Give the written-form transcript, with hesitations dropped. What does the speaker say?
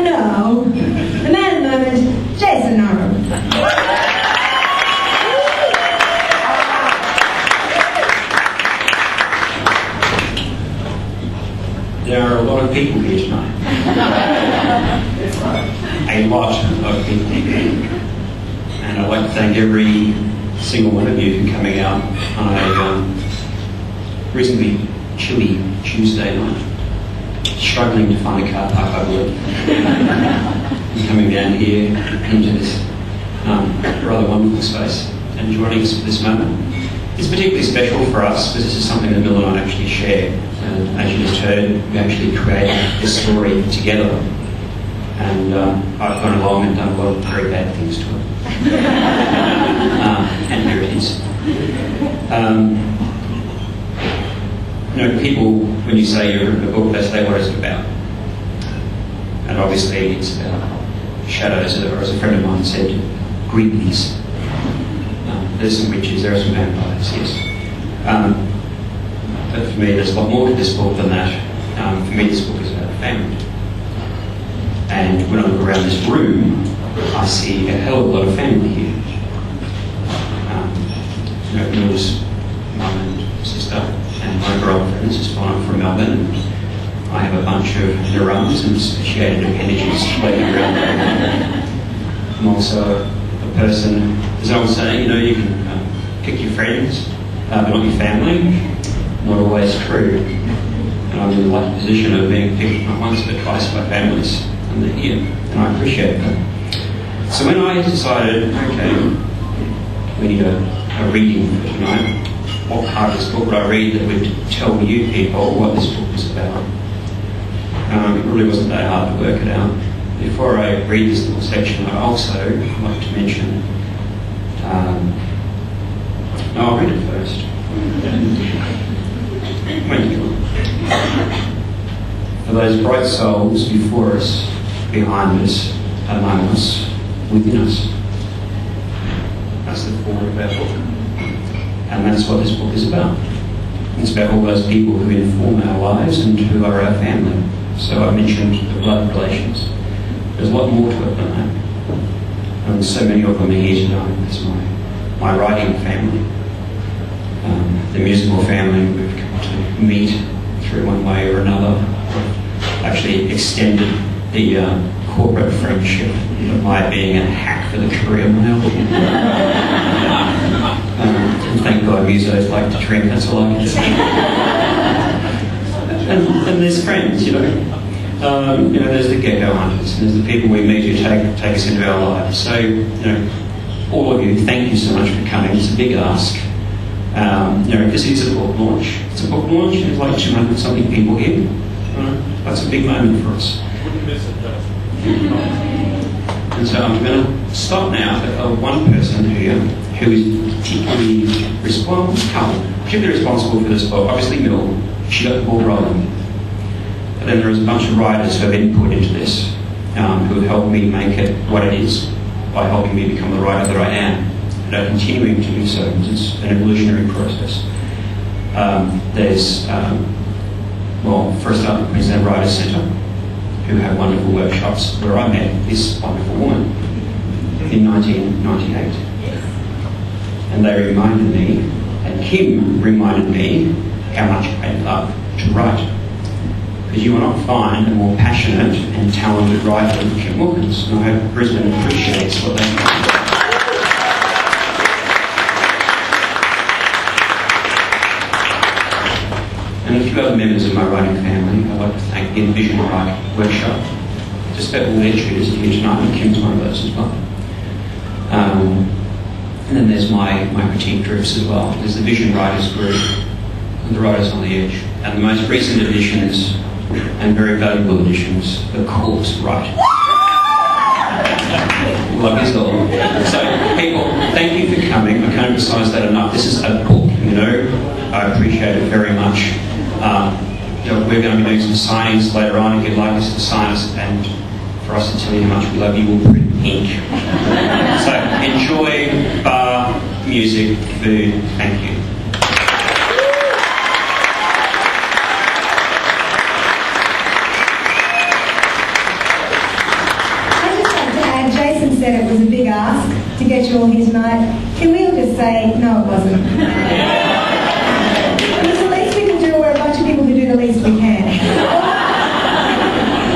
know the man at the moment, Jason Nahrung. There are a lot of people here tonight. A lot of people. And I'd like to thank every single one of you for coming out on a reasonably chilly Tuesday night, struggling to find a car park I would, and coming down here into this rather wonderful space and joining us for this moment. It's particularly special for us because this is something that Bill and I actually share. And as you just heard, we actually created this story together. And I've gone along and done a lot of very bad things to it. And here it is. People, when you say you're written a book, they say, what is it about? And obviously it's about shadows, or as a friend of mine said, greenies. There's some witches, there are some vampires, yes. But for me, there's a lot more to this book than that. For me, this book is about family. And when I look around this room, I see a hell of a lot of family here. Bill's mum and sister and my girlfriends is fine from Melbourne. I have a bunch of neurons and speciated appendages floating around there. I'm also a person, as I was saying, you can pick your friends, but not your family. Not always true. And I'm in the lucky position of being picked not once but twice by families, and they're here, and I appreciate that. So when I decided, okay, we need a reading for tonight, what part of this book would I read that would tell you people what this book is about? It really wasn't that hard to work it out. Before I read this little section, I'd also like to mention, I'll read it first. For those bright souls before us, behind us, among us, within us. That's the forward of our book. And that's what this book is about. It's about all those people who inform our lives and who are our family. So I mentioned the blood relations. There's a lot more to it than that. And so many of them are here tonight. It's my writing family. The musical family we've come to meet through one way or another. I've actually extended the corporate friendship of my being a hack for the career mile. And thank God musos like to drink, that's all I can say. And there's friends, there's the gecko hunters, and there's the people we meet who take us into our lives. So, all of you, thank you so much for coming. It's a big ask. Because it's a book launch. It's a book launch and there's like 200 something people here. That's a big moment for us. Wouldn't miss it, though. And so I'm going to stop now at one person here who is particularly responsible for this book. Obviously Mill, she got the ball rolling. But then there is a bunch of writers who have input into this, who have helped me make it what it is by helping me become the writer that I am. And are continuing to do so because it's an evolutionary process. There's, first up, the Queensland Writers Centre, who have wonderful workshops where I met this wonderful woman in 1998. And they reminded me, and Kim reminded me, how much I love to write. Because you will not find a more passionate and talented writer than Kim Wilkins. And I hope Brisbane appreciates what they do. And a few other members of my writing family. I'd like to thank the Envision Write Workshop. Just about all their tutors here tonight, and Kim's one of those as well. And then there's my critique groups as well. There's the Vision Writers Group and the Writers on the Edge. And the most recent additions, and very valuable additions, the Course Write. Love is all. So, people, thank you for coming. I can't emphasise that enough. This is a book, I appreciate it very much. We're going to be doing some signings later on if you'd like us to sign us, and for us to tell you how much we love you, we'll print ink. So enjoy bar, music, food. Thank you. said it was a big ask to get you all here tonight. Can we all just say, no, it wasn't?